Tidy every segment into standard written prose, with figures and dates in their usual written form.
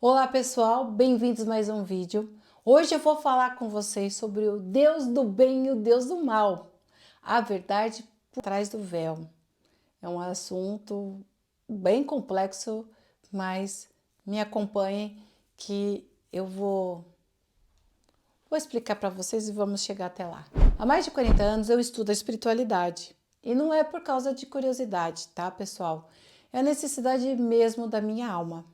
Olá pessoal, bem-vindos a mais um vídeo. Hoje eu vou falar com vocês sobre o Deus do bem e o Deus do mal. A verdade por trás do véu. É um assunto bem complexo, mas me acompanhem que eu vou explicar para vocês e vamos chegar até lá. Há mais de 40 anos eu estudo a espiritualidade e não é por causa de curiosidade, tá pessoal? É a necessidade mesmo da minha alma.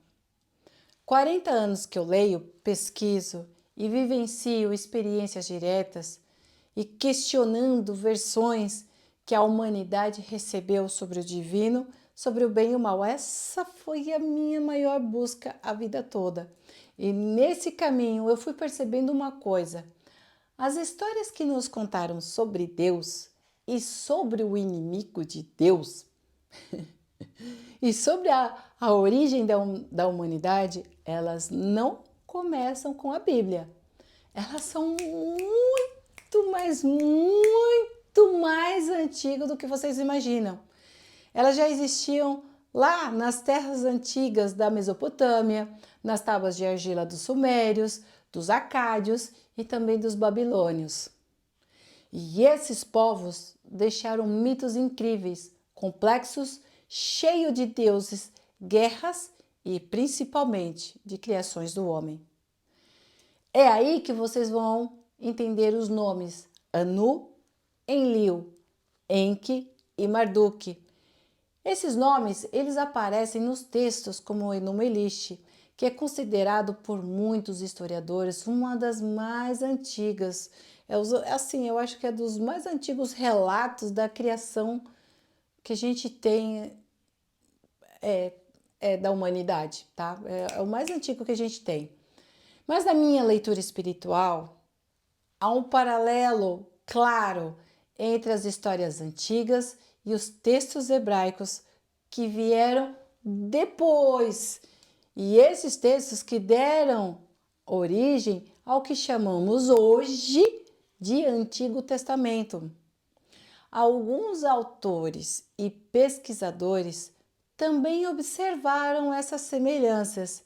40 anos que eu leio, pesquiso e vivencio experiências diretas e questionando versões que a humanidade recebeu sobre o divino, sobre o bem e o mal. Essa foi a minha maior busca a vida toda. E nesse caminho eu fui percebendo uma coisa. As histórias que nos contaram sobre Deus e sobre o inimigo de Deus e sobre a origem da humanidade, elas não começam com a Bíblia. Elas são muito mais antigas do que vocês imaginam. Elas já existiam lá nas terras antigas da Mesopotâmia, nas tábuas de argila dos Sumérios, dos Acádios e também dos Babilônios. E esses povos deixaram mitos incríveis, complexos, cheios de deuses, guerras e principalmente de criações do homem. É aí que vocês vão entender os nomes Anu, Enlil, Enki e Marduk. Esses nomes eles aparecem nos textos como Enuma Elish, que é considerado por muitos historiadores uma das mais antigas. Assim, eu acho que é dos mais antigos relatos da criação que a gente tem da humanidade, tá? É o mais antigo que a gente tem. Mas na minha leitura espiritual, há um paralelo claro entre as histórias antigas e os textos hebraicos que vieram depois. E esses textos que deram origem ao que chamamos hoje de Antigo Testamento. Alguns autores e pesquisadores também observaram essas semelhanças.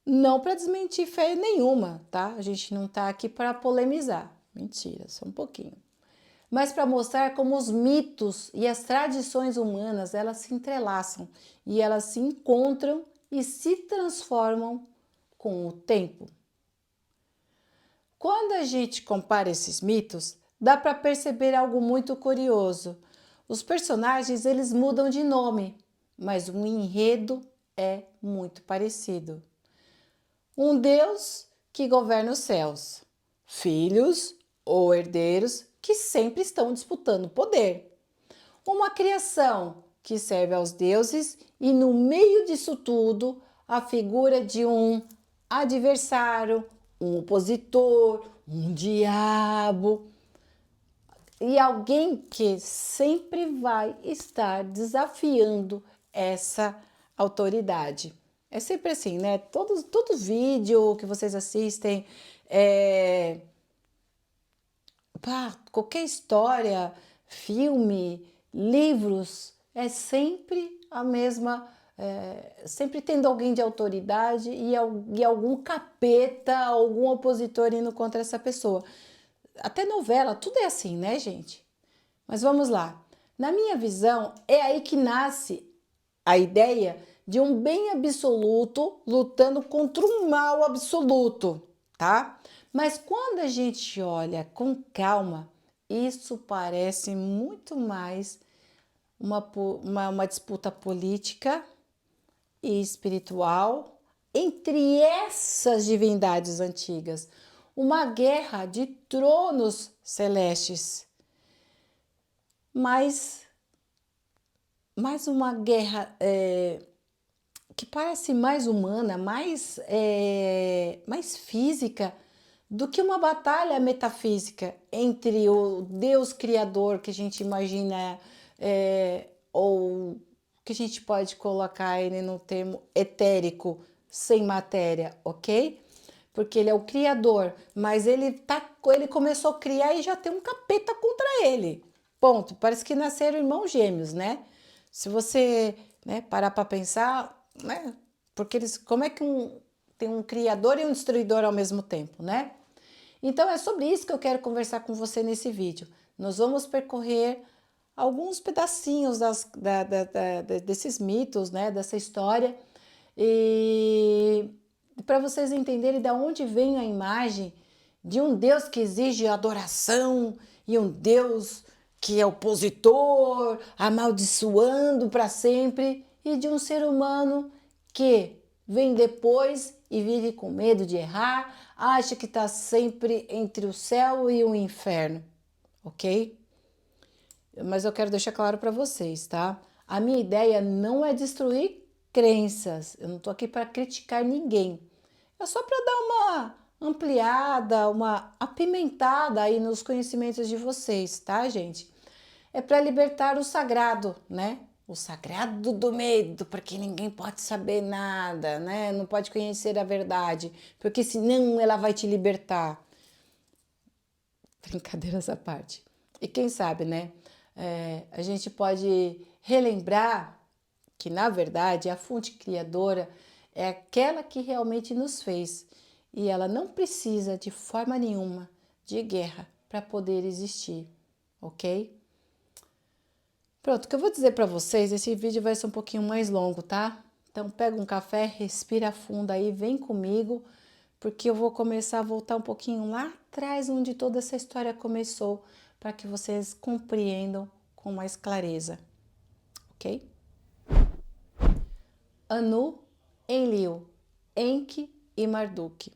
Não para desmentir fé nenhuma, tá? A gente não tá aqui para polemizar. Mentira, só um pouquinho. Mas para mostrar como os mitos e as tradições humanas, elas se entrelaçam e elas se encontram e se transformam com o tempo. Quando a gente compara esses mitos, dá para perceber algo muito curioso. Os personagens, eles mudam de nome, mas o enredo é muito parecido. Um Deus que governa os céus, filhos ou herdeiros que sempre estão disputando poder. Uma criação que serve aos deuses e no meio disso tudo a figura de um adversário, um opositor, um diabo e alguém que sempre vai estar desafiando essa autoridade. É sempre assim, né? Todo vídeo que vocês assistem, qualquer história, filme, livros, é sempre a mesma, sempre tendo alguém de autoridade e algum capeta, algum opositor indo contra essa pessoa. Até novela, tudo é assim, né, gente? Mas vamos lá. Na minha visão, é aí que nasce a ideia de um bem absoluto lutando contra um mal absoluto, tá? Mas quando a gente olha com calma, isso parece muito mais uma disputa política e espiritual entre essas divindades antigas, uma guerra de tronos celestes, mas mais uma guerra que parece mais humana, mais física do que uma batalha metafísica entre o Deus Criador que a gente imagina ou que a gente pode colocar ele no termo etérico, sem matéria, ok? Porque ele é o Criador, mas ele começou a criar e já tem um capeta contra ele. Ponto. Parece que nasceram irmãos gêmeos, né? Se você parar para pensar, né? porque eles, como é que tem um criador e um destruidor ao mesmo tempo, né? Então é sobre isso que eu quero conversar com você nesse vídeo. Nós vamos percorrer alguns pedacinhos desses mitos, né? Dessa história, e para vocês entenderem de onde vem a imagem de um Deus que exige adoração e um Deus que é opositor, amaldiçoando para sempre, e de um ser humano que vem depois e vive com medo de errar, acha que está sempre entre o céu e o inferno, ok? Mas eu quero deixar claro para vocês, tá? A minha ideia não é destruir crenças, eu não tô aqui para criticar ninguém, é só para dar uma ampliada, uma apimentada aí nos conhecimentos de vocês, tá, gente? É para libertar o sagrado, né? O sagrado do medo, porque ninguém pode saber nada, né? Não pode conhecer a verdade, porque senão ela vai te libertar. Brincadeiras à parte. E quem sabe, né? A gente pode relembrar que, na verdade, a fonte criadora é aquela que realmente nos fez e ela não precisa de forma nenhuma de guerra para poder existir, ok? Pronto, o que eu vou dizer para vocês, esse vídeo vai ser um pouquinho mais longo, tá? Então pega um café, respira fundo aí, vem comigo, porque eu vou começar a voltar um pouquinho lá atrás, onde toda essa história começou, para que vocês compreendam com mais clareza, ok? Anu, Enlil, Enki e Marduk.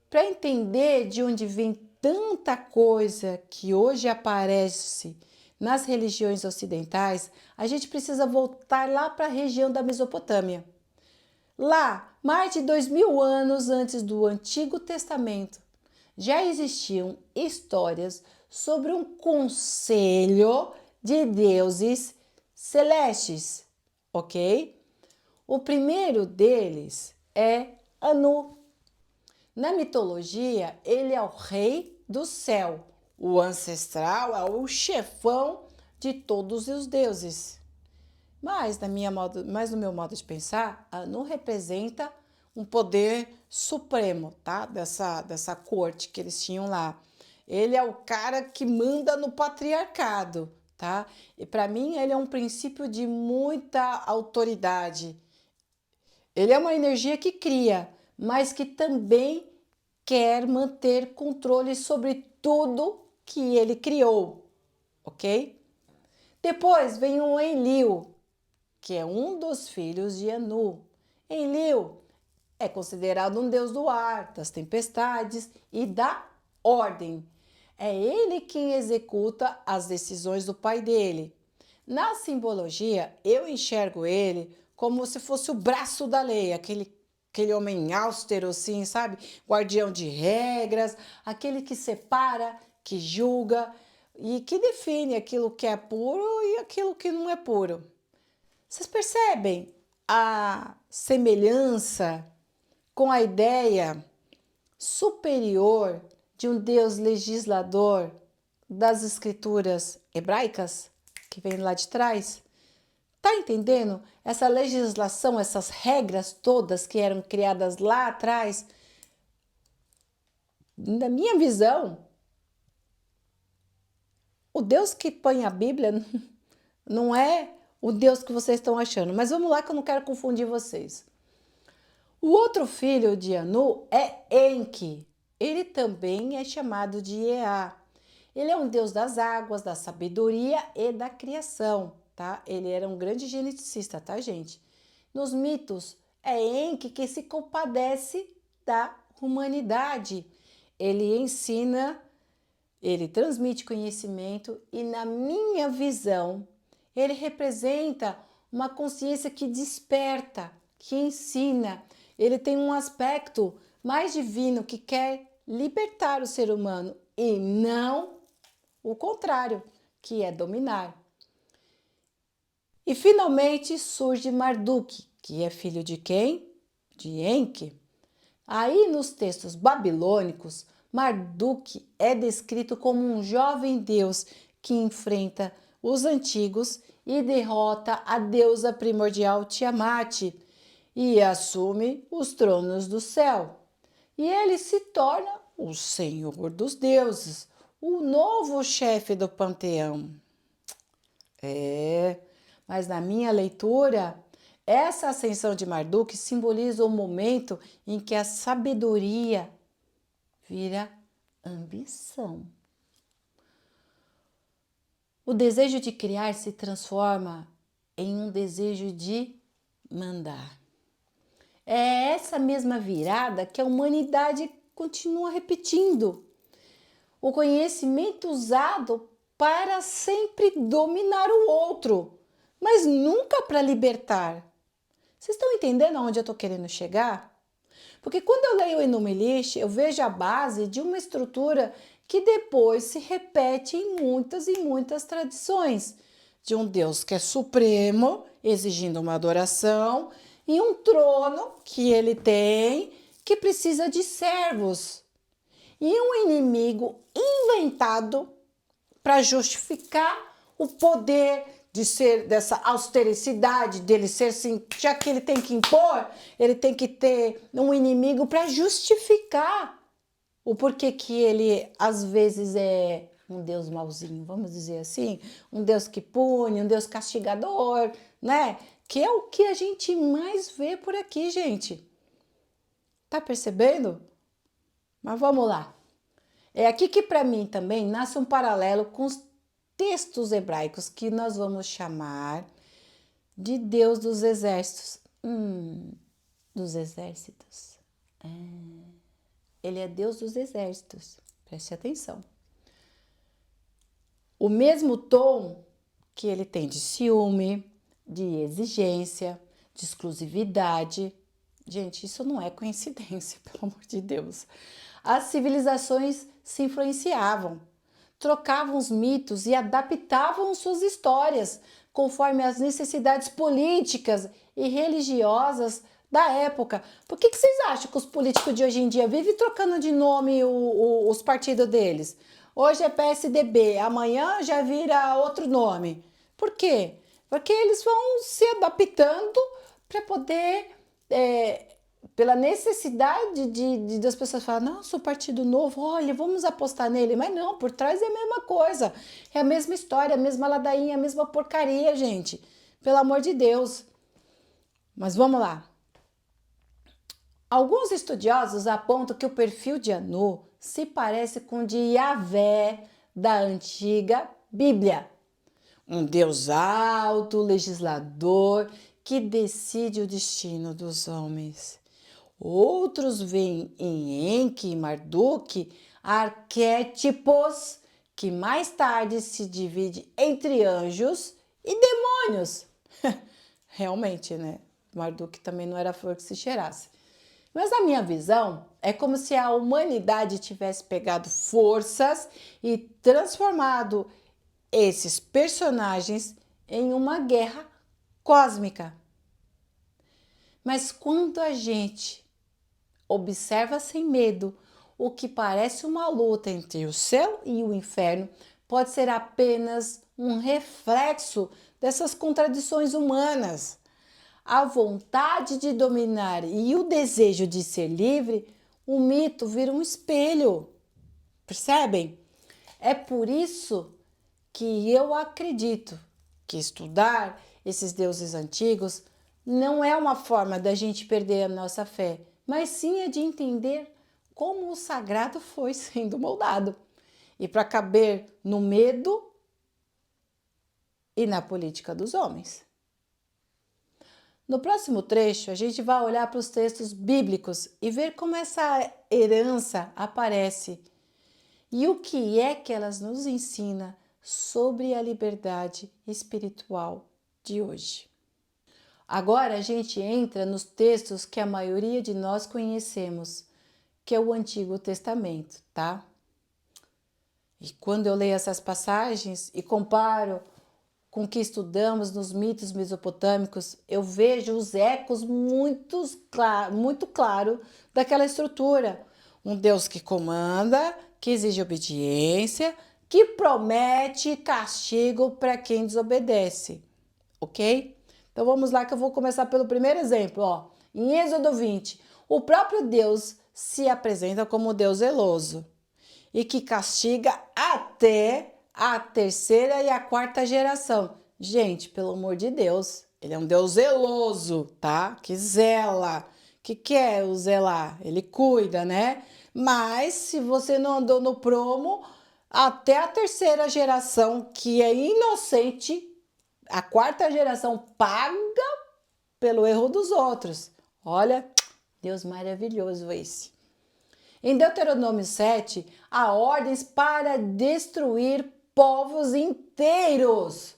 Para entender de onde vem tanta coisa que hoje aparece nas religiões ocidentais, a gente precisa voltar lá para a região da Mesopotâmia. Lá, mais de 2000 anos antes do Antigo Testamento, já existiam histórias sobre um conselho de deuses celestes, ok? O primeiro deles é Anu. Na mitologia, ele é o rei do céu, o ancestral, é o chefão de todos os deuses. Mas no meu modo de pensar, Anu representa um poder supremo, tá? Dessa corte que eles tinham lá. Ele é o cara que manda no patriarcado, tá? E para mim ele é um princípio de muita autoridade. Ele é uma energia que cria, mas que também quer manter controle sobre tudo que ele criou, ok? Depois vem o Enlil, que é um dos filhos de Anu. Enlil é considerado um deus do ar, das tempestades e da ordem. É ele quem executa as decisões do pai dele. Na simbologia, eu enxergo ele como se fosse o braço da lei, aquele homem austero, assim, sabe? Guardião de regras, aquele que separa, que julga e que define aquilo que é puro e aquilo que não é puro. Vocês percebem a semelhança com a ideia superior de um Deus legislador das escrituras hebraicas, que vem lá de trás? Tá entendendo? Essa legislação, essas regras todas que eram criadas lá atrás, na minha visão, o Deus que põe a Bíblia não é o Deus que vocês estão achando. Mas vamos lá que eu não quero confundir vocês. O outro filho de Anu é Enki. Ele também é chamado de Ea. Ele é um deus das águas, da sabedoria e da criação, tá? Ele era um grande geneticista, tá, gente? Nos mitos, é Enki que se compadece da humanidade. Ele ensina, ele transmite conhecimento e, na minha visão, ele representa uma consciência que desperta, que ensina. Ele tem um aspecto mais divino que quer libertar o ser humano e não o contrário, que é dominar. E finalmente surge Marduk, que é filho de quem? De Enki. Aí nos textos babilônicos, Marduk é descrito como um jovem deus que enfrenta os antigos e derrota a deusa primordial Tiamat. e assume os tronos do céu. E ele se torna o Senhor dos deuses, o novo chefe do panteão. Mas na minha leitura, essa ascensão de Marduk simboliza o momento em que a sabedoria vira ambição. O desejo de criar se transforma em um desejo de mandar. É essa mesma virada que a humanidade continua repetindo. O conhecimento usado para sempre dominar o outro, mas nunca para libertar. Vocês estão entendendo aonde eu estou querendo chegar? Porque quando eu leio o Enuma Elish, eu vejo a base de uma estrutura que depois se repete em muitas e muitas tradições. De um Deus que é supremo, exigindo uma adoração, e um trono que ele tem, que precisa de servos. E um inimigo inventado para justificar o poder de ser dessa austericidade, dele ser assim, já que ele tem que impor, ele tem que ter um inimigo para justificar o porquê que ele às vezes é um Deus mauzinho, vamos dizer assim, um Deus que pune, um Deus castigador, né? Que é o que a gente mais vê por aqui, gente. Tá percebendo? Mas vamos lá. É aqui que para mim também nasce um paralelo com os textos hebraicos que nós vamos chamar de Deus dos exércitos. Dos exércitos. Ele é Deus dos exércitos. Preste atenção. O mesmo tom que ele tem de ciúme, de exigência, de exclusividade. Gente, isso não é coincidência, pelo amor de Deus. As civilizações se influenciavam, trocavam os mitos e adaptavam suas histórias conforme as necessidades políticas e religiosas da época. Por que vocês acham que os políticos de hoje em dia vivem trocando de nome os partidos deles? Hoje é PSDB, amanhã já vira outro nome. Por quê? Porque eles vão se adaptando para poder, pela necessidade das pessoas falarem, nossa, o partido novo, olha, vamos apostar nele. Mas não, por trás é a mesma coisa, é a mesma história, a mesma ladainha, a mesma porcaria, gente. Pelo amor de Deus. Mas vamos lá. Alguns estudiosos apontam que o perfil de Anu se parece com o de Yahvé da antiga Bíblia. Um Deus alto, legislador, que decide o destino dos homens. Outros veem em Enki e Marduk arquétipos que mais tarde se divide entre anjos e demônios. Realmente, né? Marduk também não era flor que se cheirasse. Mas na minha visão, é como se a humanidade tivesse pegado forças e transformado esses personagens em uma guerra cósmica. Mas quando a gente observa sem medo o que parece uma luta entre o céu e o inferno, pode ser apenas um reflexo dessas contradições humanas. A vontade de dominar e o desejo de ser livre, o mito vira um espelho. Percebem? É por isso que eu acredito que estudar esses deuses antigos não é uma forma da gente perder a nossa fé, mas sim é de entender como o sagrado foi sendo moldado. E para caber no medo e na política dos homens. No próximo trecho, a gente vai olhar para os textos bíblicos e ver como essa herança aparece e o que é que elas nos ensinam sobre a liberdade espiritual de hoje. Agora a gente entra nos textos que a maioria de nós conhecemos, que é o Antigo Testamento, tá? E quando eu leio essas passagens e comparo com o que estudamos nos mitos mesopotâmicos, eu vejo os ecos muito claro daquela estrutura. Um Deus que comanda, que exige obediência, que promete castigo para quem desobedece, ok? Então vamos lá que eu vou começar pelo primeiro exemplo, ó. Em Êxodo 20, o próprio Deus se apresenta como Deus zeloso e que castiga até a terceira e a quarta geração. Gente, pelo amor de Deus, ele é um Deus zeloso, tá? Que zela. O que é o zelar? Ele cuida, né? Mas se você não andou no prumo, até a terceira geração, que é inocente, a quarta geração paga pelo erro dos outros. Olha, Deus maravilhoso esse. Em Deuteronômio 7, há ordens para destruir povos inteiros.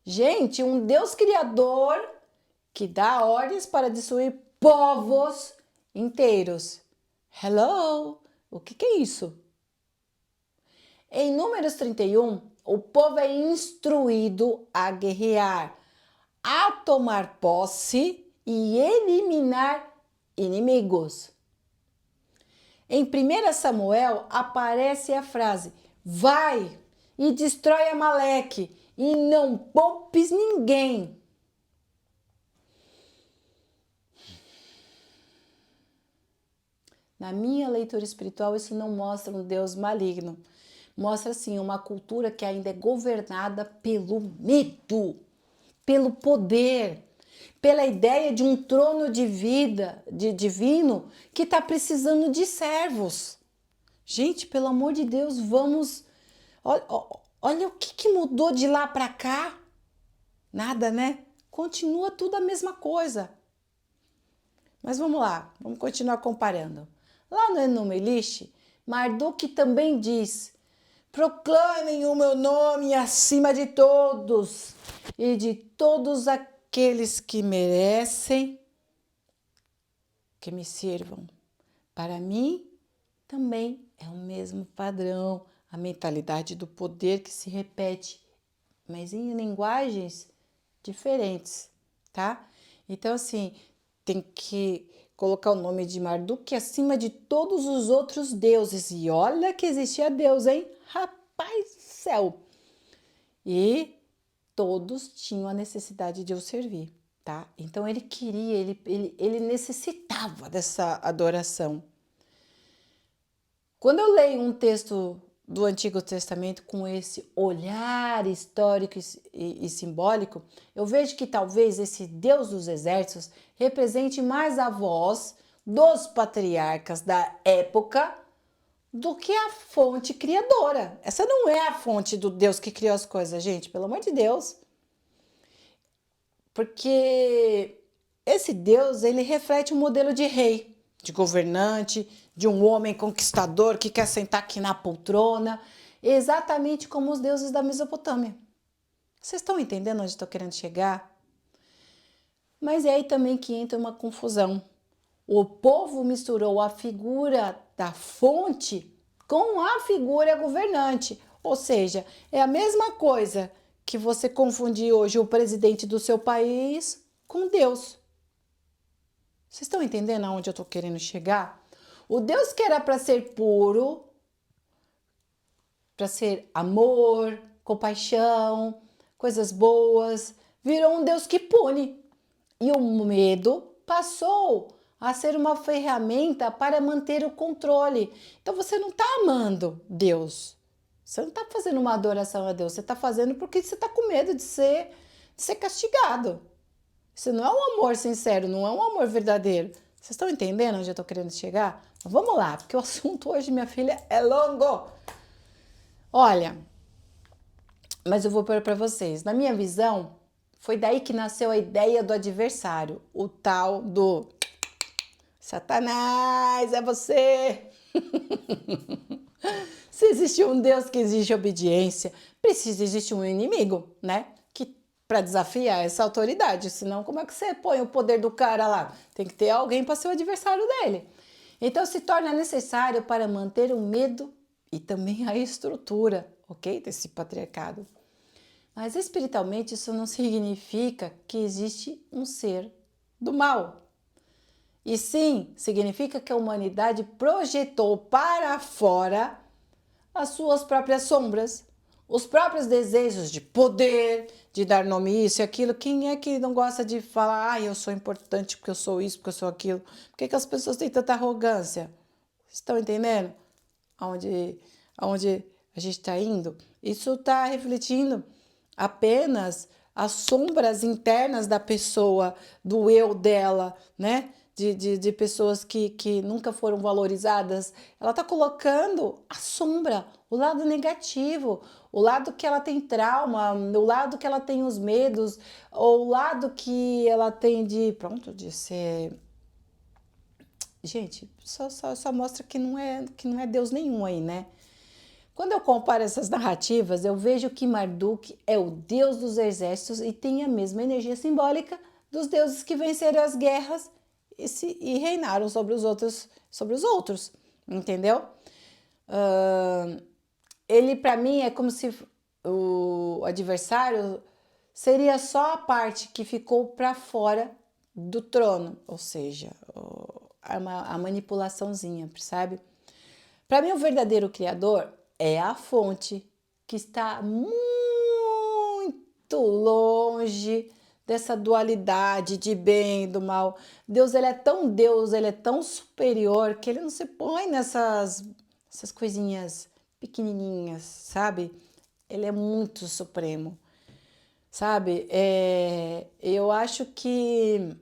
Gente, um Deus criador que dá ordens para destruir povos inteiros. Hello? O que é isso? Em Números 31, o povo é instruído a guerrear, a tomar posse e eliminar inimigos. Em 1 Samuel aparece a frase: vai e destrói Amaleque e não poupes ninguém. Na minha leitura espiritual, isso não mostra um Deus maligno. Mostra, sim, uma cultura que ainda é governada pelo medo, pelo poder, pela ideia de um trono de vida, de divino, que está precisando de servos. Gente, pelo amor de Deus, vamos... Olha o que mudou de lá para cá. Nada, né? Continua tudo a mesma coisa. Mas vamos lá, vamos continuar comparando. Lá no Enumelish, Marduk também diz: proclamem o meu nome acima de todos e de todos aqueles que merecem que me sirvam. Para mim, também é o mesmo padrão, a mentalidade do poder que se repete, mas em linguagens diferentes, tá? Então, assim, tem que colocar o nome de Marduk acima de todos os outros deuses. E olha que existia Deus, hein? Rapaz do céu! E todos tinham a necessidade de o servir, tá? Então ele queria, ele necessitava dessa adoração. Quando eu leio um texto do Antigo Testamento com esse olhar histórico e simbólico, eu vejo que talvez esse Deus dos exércitos represente mais a voz dos patriarcas da época do que a fonte criadora. Essa não é a fonte do Deus que criou as coisas, gente, pelo amor de Deus. Porque esse Deus, ele reflete um modelo de rei, de governante, de um homem conquistador que quer sentar aqui na poltrona, exatamente como os deuses da Mesopotâmia. Vocês estão entendendo onde estou querendo chegar? Mas é aí também que entra uma confusão. O povo misturou a figura da fonte com a figura governante. Ou seja, é a mesma coisa que você confundir hoje o presidente do seu país com Deus. Vocês estão entendendo aonde eu estou querendo chegar? O Deus que era para ser puro, para ser amor, compaixão, coisas boas, virou um Deus que pune. E o medo passou a ser uma ferramenta para manter o controle. Então você não está amando Deus. Você não está fazendo uma adoração a Deus. Você está fazendo porque você está com medo de ser castigado. Isso não é um amor sincero, não é um amor verdadeiro. Vocês estão entendendo onde eu estou querendo chegar? Mas vamos lá, porque o assunto hoje, minha filha, é longo. Olha, mas eu vou pôr para vocês. Na minha visão, foi daí que nasceu a ideia do adversário, o tal do Satanás, é você. Se existe um Deus que exige obediência, precisa existir um inimigo, né? Para desafiar essa autoridade, senão como é que você põe o poder do cara lá? Tem que ter alguém para ser o adversário dele. Então se torna necessário para manter o medo e também a estrutura, ok? Desse patriarcado. Mas espiritualmente isso não significa que existe um ser do mal. E sim, significa que a humanidade projetou para fora as suas próprias sombras, os próprios desejos de poder, de dar nome a isso e aquilo. Quem é que não gosta de falar, eu sou importante porque eu sou isso, porque eu sou aquilo? Por que as pessoas têm tanta arrogância? Estão entendendo aonde a gente está indo? Isso está refletindo apenas as sombras internas da pessoa, do eu dela, né? De pessoas que nunca foram valorizadas. Ela está colocando a sombra, o lado negativo, o lado que ela tem trauma, o lado que ela tem os medos, ou o lado que ela tem de ser. Gente, só mostra que não é Deus nenhum aí, né? Quando eu comparo essas narrativas, eu vejo que Marduk é o deus dos exércitos e tem a mesma energia simbólica dos deuses que venceram as guerras e reinaram sobre os outros, entendeu? Ele, para mim, é como se o adversário seria só a parte que ficou para fora do trono, ou seja, a manipulaçãozinha, sabe? Para mim, o verdadeiro criador é a fonte que está muito longe dessa dualidade de bem e do mal. Deus, ele é tão superior que ele não se põe essas coisinhas pequenininhas, sabe? Ele é muito supremo, sabe? Eu acho que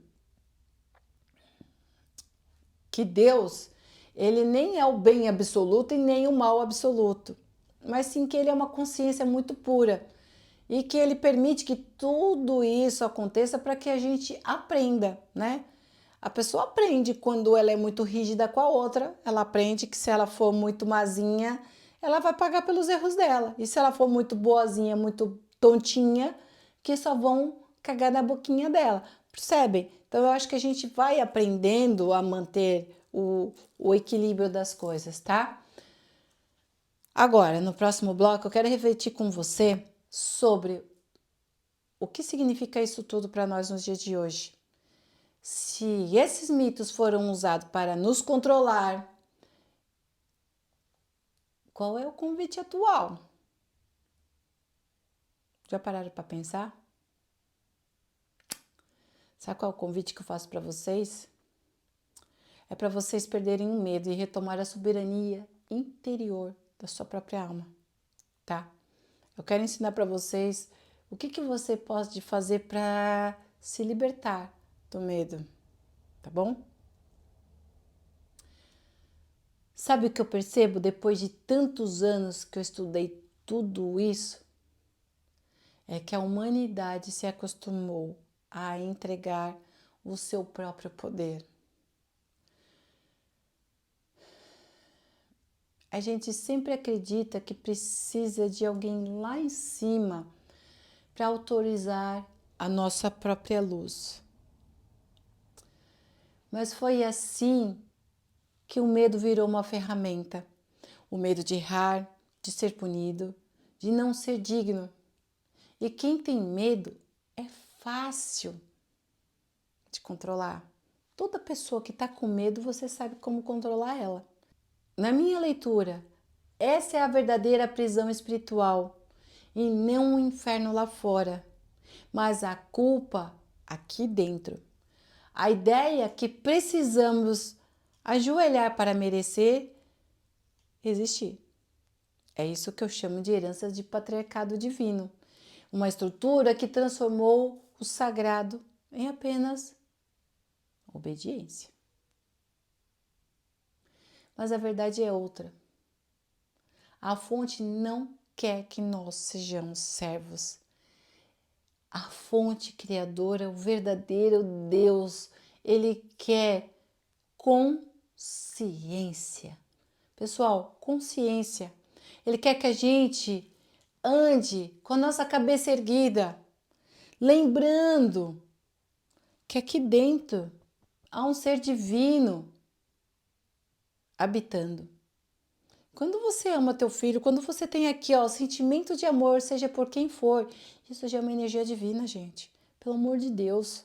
Deus, ele nem é o bem absoluto e nem o mal absoluto, mas sim que ele é uma consciência muito pura e que ele permite que tudo isso aconteça para que a gente aprenda, né? A pessoa aprende quando ela é muito rígida com a outra, ela aprende que se ela for muito mazinha, ela vai pagar pelos erros dela. E se ela for muito boazinha, muito tontinha, que só vão cagar na boquinha dela. Percebem? Então eu acho que a gente vai aprendendo a manter o equilíbrio das coisas, tá? Agora, no próximo bloco, eu quero refletir com você sobre o que significa isso tudo para nós nos dias de hoje. Se esses mitos foram usados para nos controlar, qual é o convite atual? Já pararam para pensar? Sabe qual é o convite que eu faço para vocês? É para vocês perderem o medo e retomar a soberania interior da sua própria alma, tá? Eu quero ensinar para vocês o que você pode fazer para se libertar do medo, tá bom? Sabe o que eu percebo depois de tantos anos que eu estudei tudo isso? É que a humanidade se acostumou a entregar o seu próprio poder. A gente sempre acredita que precisa de alguém lá em cima para autorizar a nossa própria luz. Mas foi assim que o medo virou uma ferramenta. O medo de errar, de ser punido, de não ser digno. E quem tem medo é fácil de controlar. Toda pessoa que está com medo, você sabe como controlar ela. Na minha leitura, essa é a verdadeira prisão espiritual e não o inferno lá fora, mas a culpa aqui dentro. A ideia que precisamos ajoelhar para merecer existir. É isso que eu chamo de herança de patriarcado divino. Uma estrutura que transformou o sagrado em apenas obediência. Mas a verdade é outra. A fonte não quer que nós sejamos servos. A fonte criadora, o verdadeiro Deus, ele quer consciência. Pessoal, consciência. Ele quer que a gente ande com a nossa cabeça erguida, lembrando que aqui dentro há um ser divino habitando. Quando você ama teu filho, quando você tem aqui o sentimento de amor, seja por quem for, isso já é uma energia divina, gente. Pelo amor de Deus.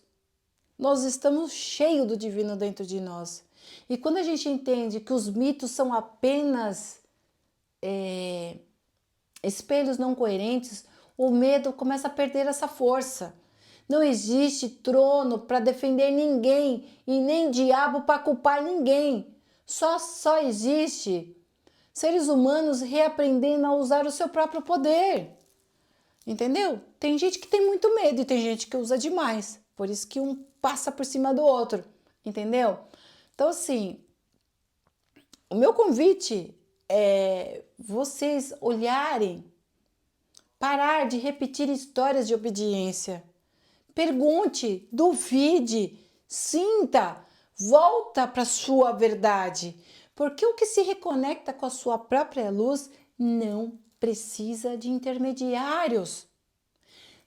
Nós estamos cheios do divino dentro de nós. E quando a gente entende que os mitos são apenas espelhos não coerentes, o medo começa a perder essa força. Não existe trono para defender ninguém e nem diabo para culpar ninguém. Só existe seres humanos reaprendendo a usar o seu próprio poder. Entendeu? Tem gente que tem muito medo e tem gente que usa demais. Por isso que um passa por cima do outro. Entendeu? Então, assim, o meu convite é vocês olharem, parar de repetir histórias de obediência. Pergunte, duvide, sinta, volta para a sua verdade. Porque o que se reconecta com a sua própria luz não precisa de intermediários.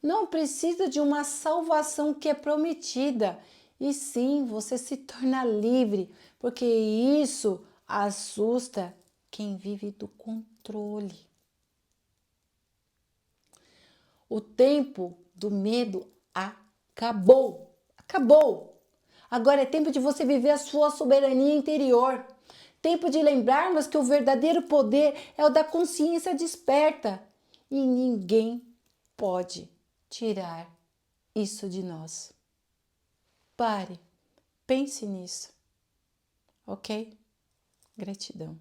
Não precisa de uma salvação que é prometida. E sim, você se torna livre, porque isso assusta quem vive do controle. O tempo do medo acabou. Acabou. Agora é tempo de você viver a sua soberania interior. Tempo de lembrarmos que o verdadeiro poder é o da consciência desperta. E ninguém pode tirar isso de nós. Pare, pense nisso, ok? Gratidão.